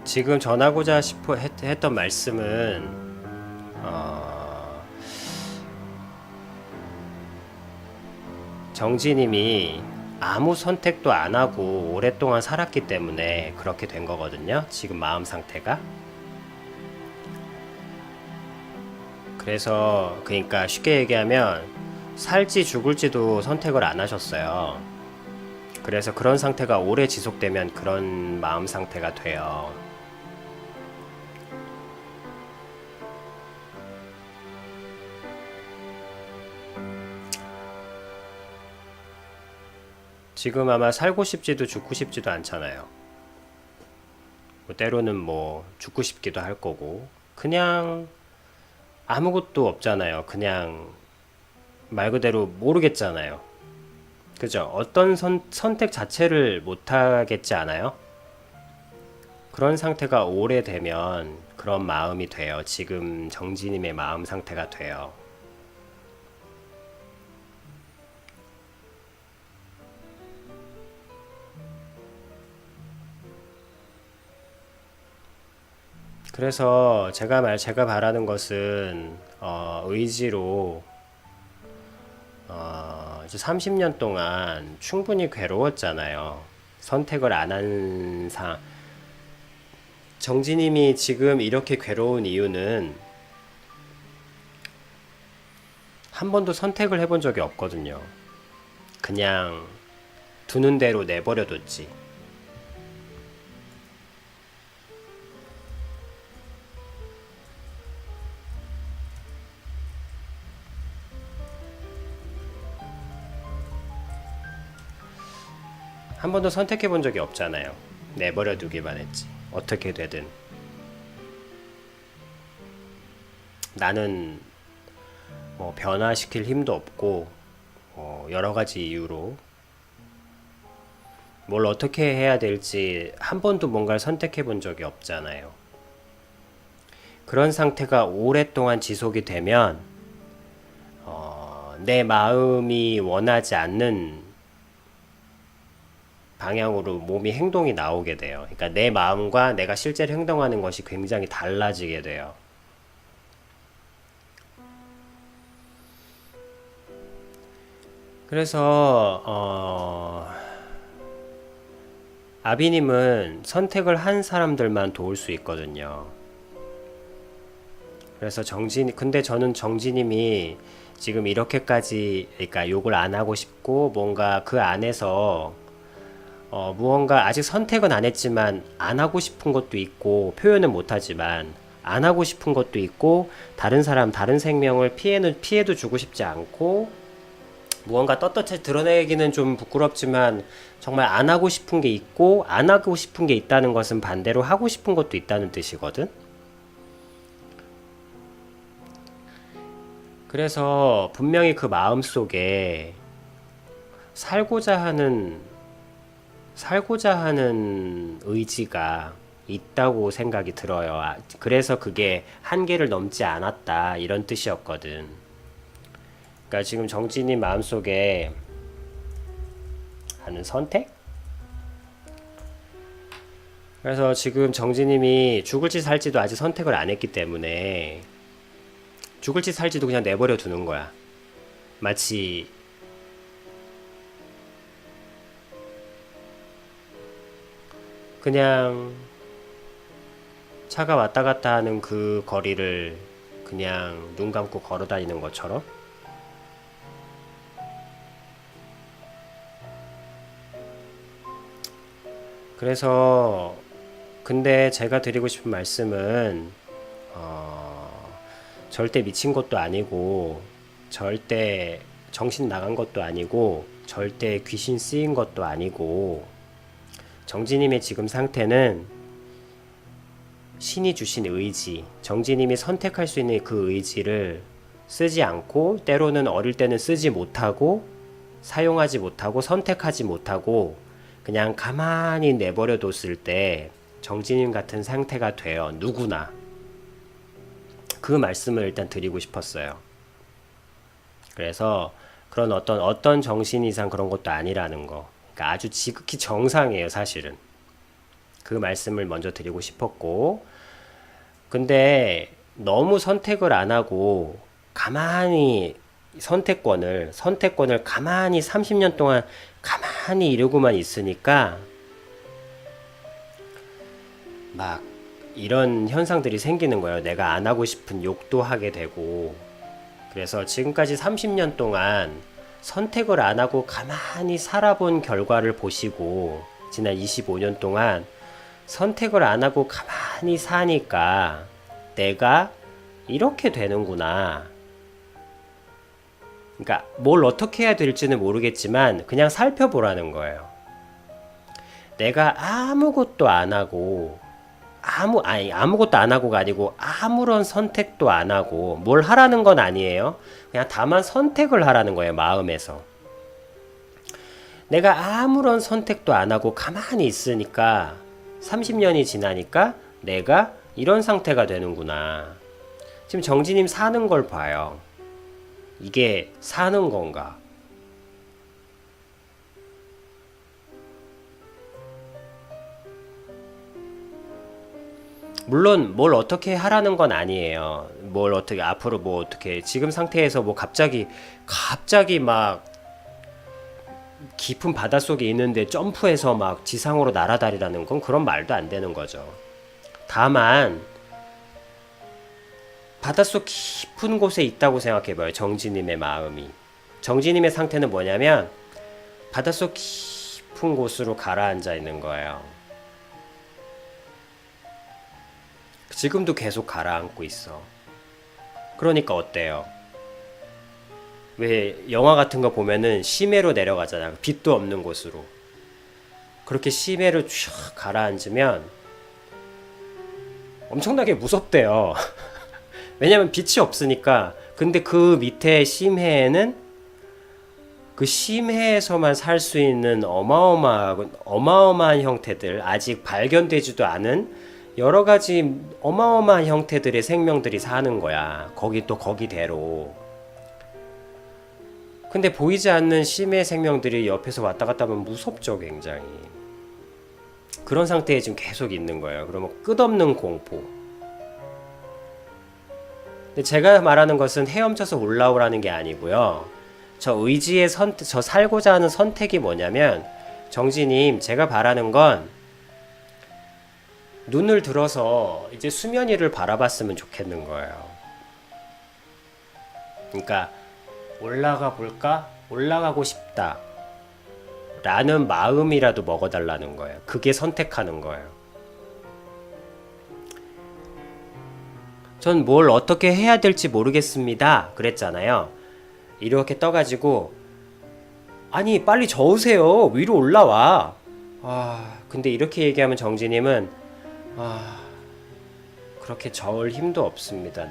지금 전하고자 했던 말씀은 어, 정지님이 아무 선택도 안 하고 오랫동안 살았기 때문에 그렇게 된 거거든요. 지금 마음 상태가. 그래서 그러니까 쉽게 얘기하면 살지 죽을지도 선택을 안 하셨어요. 그래서 그런 상태가 오래 지속되면 그런 마음 상태가 돼요. 지금 아마 살고 싶지도 죽고 싶지도 않잖아요. 뭐 때로는 뭐 죽고 싶기도 할 거고 그냥 아무것도 없잖아요. 그냥 말 그대로 모르겠잖아요. 그죠? 어떤 선택 자체를 못 하겠지 않아요? 그런 상태가 오래되면 그런 마음이 돼요. 지금 정지님의 마음 상태가 돼요. 그래서 제가 바라는 것은 의지로 이제 30년 동안 충분히 괴로웠잖아요. 선택을 안 한 정지님이 지금 이렇게 괴로운 이유는 한 번도 선택을 해본 적이 없거든요. 그냥 두는 대로 내버려뒀지. 한 번도 선택해 본 적이 없잖아요. 내버려 두기만 했지. 어떻게 되든. 나는 뭐 변화시킬 힘도 없고, 여러 가지 이유로 뭘 어떻게 해야 될지 한 번도 뭔가를 선택해 본 적이 없잖아요. 그런 상태가 오랫동안 지속이 되면, 내 마음이 원하지 않는 방향으로 몸이 행동이 나오게 돼요. 그러니까 내 마음과 내가 실제로 행동하는 것이 굉장히 달라지게 돼요. 그래서 아비님은 선택을 한 사람들만 도울 수 있거든요. 그래서 근데 저는 정진님이 지금 이렇게까지, 그러니까 욕을 안 하고 싶고, 뭔가 그 안에서, 무언가 아직 선택은 안 했지만, 안 하고 싶은 것도 있고, 표현은 못 하지만, 안 하고 싶은 것도 있고, 다른 사람, 다른 생명을 피해도 주고 싶지 않고, 무언가 떳떳이 드러내기는 좀 부끄럽지만 정말 안 하고 싶은 게 있고 안 하고 싶은 게 있다는 것은 반대로 하고 싶은 것도 있다는 뜻이거든. 그래서 분명히 그 마음 속에 살고자 하는 살고자 하는 의지가 있다고 생각이 들어요. 그래서 그게 한계를 넘지 않았다 이런 뜻이었거든. 그러니까 지금 정진이 마음속에 하는 선택? 그래서 지금 정진님이 죽을지 살지도 아직 선택을 안 했기 때문에 죽을지 살지도 그냥 내버려 두는 거야. 마치 그냥 차가 왔다 갔다 하는 그 거리를 그냥 눈 감고 걸어 다니는 것처럼. 그래서 근데 제가 드리고 싶은 말씀은 절대 미친 것도 아니고 절대 정신 나간 것도 아니고 절대 귀신 쓰인 것도 아니고 정지님의 지금 상태는 신이 주신 의지, 정지님이 선택할 수 있는 그 의지를 쓰지 않고 때로는 어릴 때는 쓰지 못하고 사용하지 못하고 선택하지 못하고 그냥 가만히 내버려 뒀을 때 정지님 같은 상태가 돼요. 누구나. 그 말씀을 일단 드리고 싶었어요. 그래서 그런 어떤 정신 이상 그런 것도 아니라는 거. 그러니까 아주 지극히 정상이에요, 사실은. 그 말씀을 먼저 드리고 싶었고, 근데 너무 선택을 안 하고 가만히 선택권을 가만히 30년 동안 가만히 이러고만 있으니까 막 이런 현상들이 생기는 거예요. 내가 안 하고 싶은 욕도 하게 되고. 그래서 지금까지 30년 동안 선택을 안 하고 가만히 살아본 결과를 보시고, 지난 25년 동안 선택을 안 하고 가만히 사니까 내가 이렇게 되는구나. 그러니까 뭘 어떻게 해야 될지는 모르겠지만 그냥 살펴보라는 거예요. 내가 아무것도 안 하고 아무것도 안 하고가 아니고 아무런 선택도 안 하고 뭘 하라는 건 아니에요. 그냥 다만 선택을 하라는 거예요. 마음에서. 내가 아무런 선택도 안 하고 가만히 있으니까 30년이 지나니까 내가 이런 상태가 되는구나. 지금 정지님 사는 걸 봐요. 이게 사는 건가? 물론 뭘 어떻게 하라는 건 아니에요. 뭘 어떻게 앞으로 뭐 어떻게 지금 상태에서 뭐 갑자기 막 깊은 바닷속에 있는데 점프해서 막 지상으로 날아다니라는 건 그런 말도 안 되는 거죠. 다만 바닷속 깊은 곳에 있다고 생각해봐요. 정지님의 마음이. 정지님의 상태는 뭐냐면 바닷속 깊은 곳으로 가라앉아 있는 거예요. 지금도 계속 가라앉고 있어. 그러니까 어때요? 왜 영화 같은 거 보면은 심해로 내려가잖아. 빛도 없는 곳으로. 그렇게 심해로 쭉 가라앉으면 엄청나게 무섭대요. 왜냐면 빛이 없으니까. 근데 그 밑에 심해에는 그 심해에서만 살 수 있는 어마어마한 형태들, 아직 발견되지도 않은 여러 가지 어마어마한 형태들의 생명들이 사는 거야. 거기 또 거기대로. 근데 보이지 않는 심해 생명들이 옆에서 왔다 갔다 하면 무섭죠, 굉장히. 그런 상태에 지금 계속 있는 거예요. 그러면 끝없는 공포. 근데 제가 말하는 것은 헤엄쳐서 올라오라는 게 아니고요. 저 살고자 하는 선택이 뭐냐면, 정지님, 제가 바라는 건 눈을 들어서 이제 수면 위를 바라봤으면 좋겠는 거예요. 그러니까 올라가 볼까? 올라가고 싶다. 라는 마음이라도 먹어달라는 거예요. 그게 선택하는 거예요. 전 뭘 어떻게 해야 될지 모르겠습니다. 그랬잖아요. 이렇게 떠가지고 아니 빨리 저으세요. 위로 올라와. 근데 이렇게 얘기하면 정지님은 그렇게 저을 힘도 없습니다.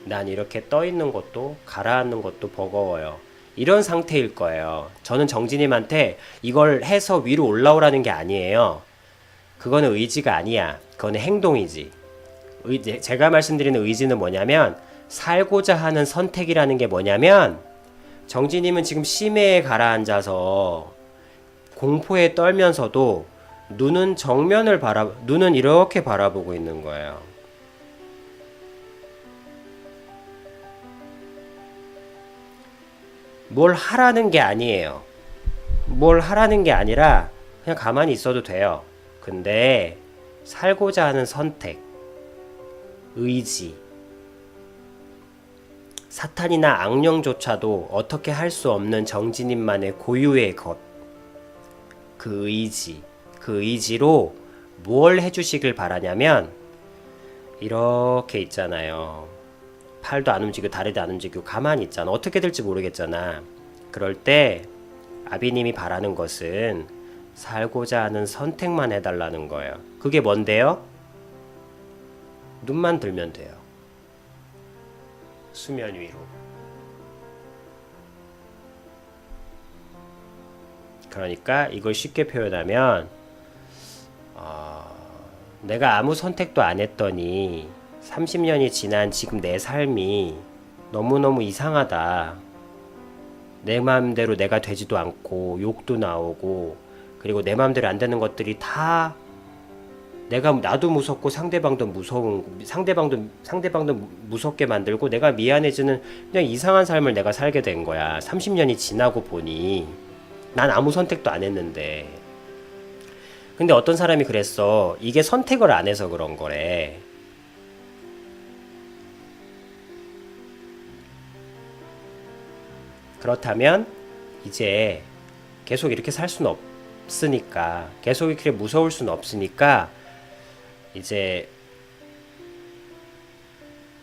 난 이렇게 떠 있는 것도 가라앉는 것도 버거워요. 이런 상태일 거예요. 저는 정진님한테 이걸 해서 위로 올라오라는 게 아니에요. 그거는 의지가 아니야. 그거는 행동이지. 제가 말씀드리는 의지는 뭐냐면, 살고자 하는 선택이라는 게 뭐냐면, 정진님은 지금 심해에 가라앉아서 공포에 떨면서도 눈은 이렇게 바라보고 있는 거예요. 뭘 하라는 게 아니에요. 뭘 하라는 게 아니라 그냥 가만히 있어도 돼요. 근데 살고자 하는 선택, 의지, 사탄이나 악령조차도 어떻게 할 수 없는 정지님만의 고유의 것, 그 의지로 뭘 해주시길 바라냐면, 이렇게 있잖아요. 팔도 안 움직이고 다리도 안 움직이고 가만히 있잖아. 어떻게 될지 모르겠잖아. 그럴 때 아비님이 바라는 것은 살고자 하는 선택만 해달라는 거예요. 그게 뭔데요? 눈만 들면 돼요. 수면 위로. 그러니까 이걸 쉽게 표현하면 내가 아무 선택도 안 했더니 30년이 지난 지금 내 삶이 너무너무 이상하다. 내 마음대로 내가 되지도 않고 욕도 나오고 그리고 내 마음대로 안 되는 것들이 다 나도 무섭고 상대방도 무섭게 만들고 내가 미안해지는 그냥 이상한 삶을 내가 살게 된 거야. 30년이 지나고 보니 난 아무 선택도 안 했는데. 근데 어떤 사람이 그랬어. 이게 선택을 안 해서 그런 거래. 그렇다면 이제 계속 이렇게 살 수는 없으니까, 계속 이렇게 무서울 수는 없으니까 이제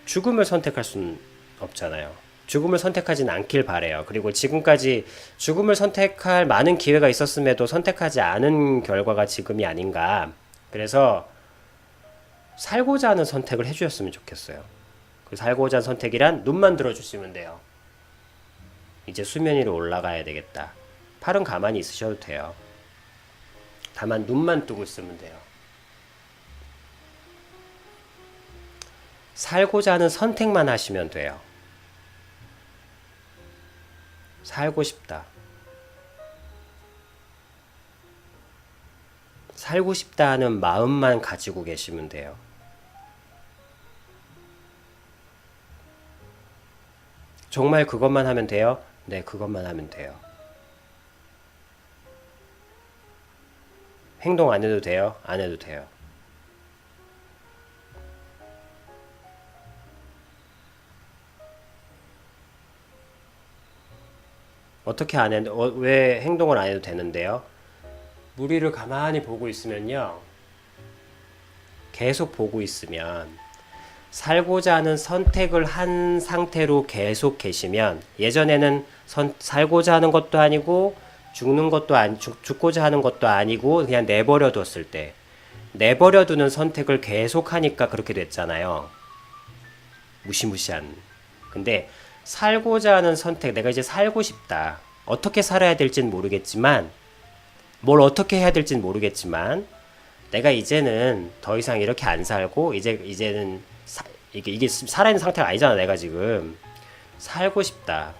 죽음을 선택할 수는 없잖아요. 죽음을 선택하진 않길 바래요. 그리고 지금까지 죽음을 선택할 많은 기회가 있었음에도 선택하지 않은 결과가 지금이 아닌가. 그래서 살고자 하는 선택을 해주셨으면 좋겠어요. 그 살고자 하는 선택이란 눈만 들어주시면 돼요. 이제 수면 위로 올라가야 되겠다. 팔은 가만히 있으셔도 돼요. 다만 눈만 뜨고 있으면 돼요. 살고자 하는 선택만 하시면 돼요. 살고 싶다. 살고 싶다 하는 마음만 가지고 계시면 돼요. 정말 그것만 하면 돼요? 네, 그것만 하면 돼요. 행동 안 해도 돼요? 안 해도 돼요. 어떻게 안 해? 왜 행동을 안 해도 되는데요? 무리를 가만히 보고 있으면요. 계속 보고 있으면 살고자 하는 선택을 한 상태로 계속 계시면 예전에는 살고자 하는 것도 아니고 죽고자 하는 것도 아니고 그냥 내버려 뒀을 때 내버려 두는 선택을 계속 하니까 그렇게 됐잖아요. 무시무시한. 근데 살고자 하는 선택, 내가 이제 살고 싶다. 어떻게 살아야 될진 모르겠지만, 뭘 어떻게 해야 될진 모르겠지만, 내가 이제는 더 이상 이렇게 안 살고, 이제는 이게 살아있는 상태가 아니잖아, 내가 지금. 살고 싶다.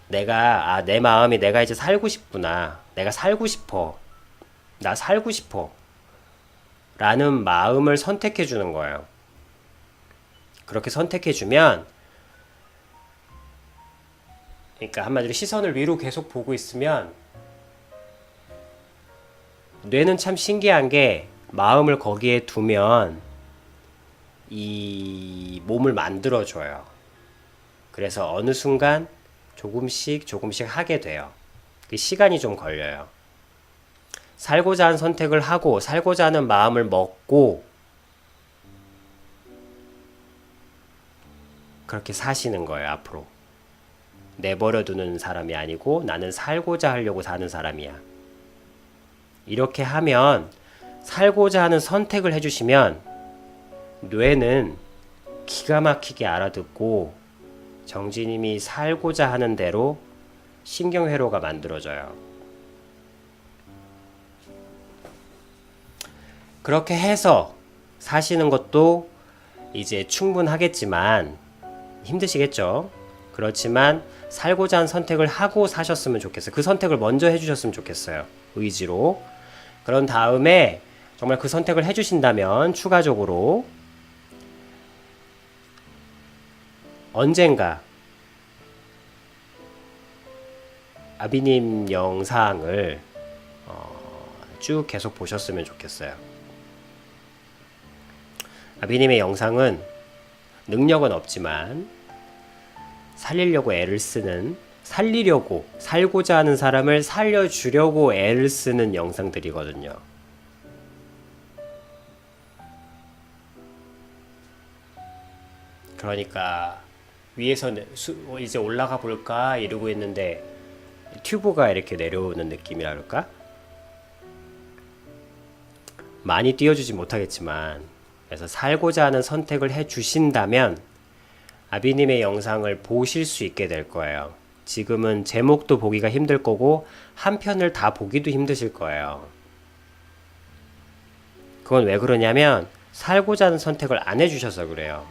내 마음이 내가 이제 살고 싶구나. 내가 살고 싶어. 나 살고 싶어. 라는 마음을 선택해 주는 거예요. 그렇게 선택해 주면, 그러니까 한마디로 시선을 위로 계속 보고 있으면 뇌는 참 신기한 게 마음을 거기에 두면 이 몸을 만들어줘요. 그래서 어느 순간 조금씩 하게 돼요. 그 시간이 좀 걸려요. 살고자 하는 선택을 하고 살고자 하는 마음을 먹고 그렇게 사시는 거예요, 앞으로. 내버려두는 사람이 아니고 나는 살고자 하려고 사는 사람이야. 이렇게 하면 살고자 하는 선택을 해주시면 뇌는 기가 막히게 알아듣고 정지님이 살고자 하는 대로 신경회로가 만들어져요. 그렇게 해서 사시는 것도 이제 충분하겠지만 힘드시겠죠? 그렇지만 살고자 하는 선택을 하고 사셨으면 좋겠어요. 그 선택을 먼저 해주셨으면 좋겠어요. 의지로. 그런 다음에 정말 그 선택을 해주신다면 추가적으로 언젠가 아비님 영상을 쭉 계속 보셨으면 좋겠어요. 아비님의 영상은 능력은 없지만 살고자 하는 사람을 살려주려고 애를 쓰는 영상들이거든요. 그러니까 위에서 이제 올라가 볼까 이러고 있는데 튜브가 이렇게 내려오는 느낌이랄까? 많이 띄워주지 못하겠지만 그래서 살고자 하는 선택을 해주신다면 아비님의 영상을 보실 수 있게 될 거예요. 지금은 제목도 보기가 힘들 거고 한 편을 다 보기도 힘드실 거예요. 그건 왜 그러냐면 살고자 하는 선택을 안 해주셔서 그래요.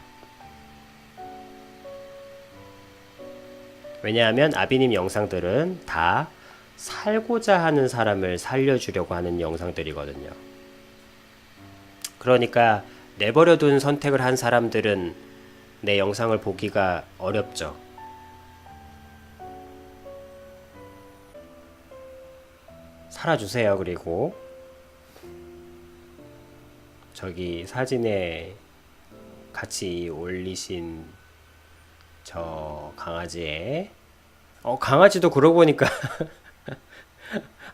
왜냐하면 아비님 영상들은 다 살고자 하는 사람을 살려주려고 하는 영상들이거든요. 그러니까 내버려둔 선택을 한 사람들은 내 영상을 보기가 어렵죠. 살아주세요. 그리고 저기 사진에 같이 올리신 저 강아지의 강아지도 그러고 보니까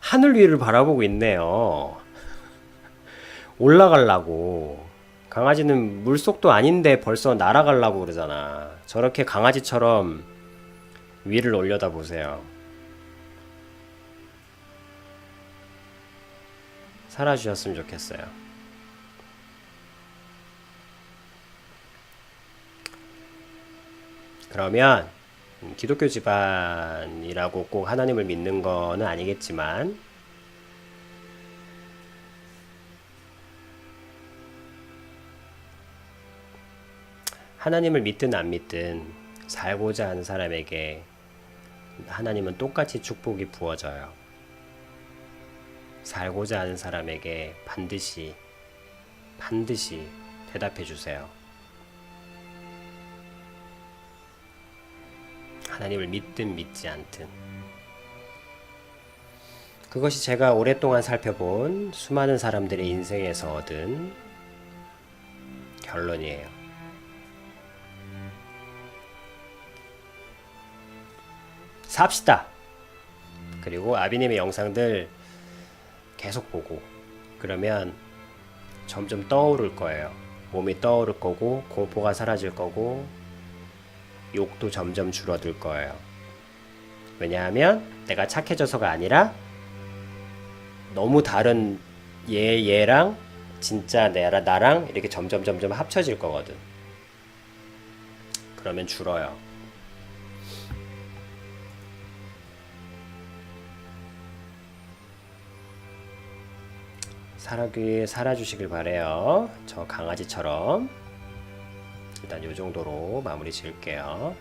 하늘 위를 바라보고 있네요. 올라가려고. 강아지는 물속도 아닌데 벌써 날아가려고 그러잖아. 저렇게 강아지처럼 위를 올려다 보세요. 살아주셨으면 좋겠어요. 그러면 기독교 집안이라고 꼭 하나님을 믿는 거는 아니겠지만 하나님을 믿든 안 믿든 살고자 하는 사람에게 하나님은 똑같이 축복이 부어져요. 살고자 하는 사람에게 반드시 대답해 주세요. 하나님을 믿든 믿지 않든. 그것이 제가 오랫동안 살펴본 수많은 사람들의 인생에서 얻은 결론이에요. 삽시다. 그리고 아비님의 영상들 계속 보고 그러면 점점 떠오를 거예요. 몸이 떠오를 거고 공포가 사라질 거고 욕도 점점 줄어들 거예요. 왜냐하면 내가 착해져서가 아니라 너무 다른 얘랑 진짜 나랑 이렇게 점점 합쳐질 거거든. 그러면 줄어요. 살아주시길 바래요. 저 강아지처럼. 일단 요 정도로 마무리 지을게요.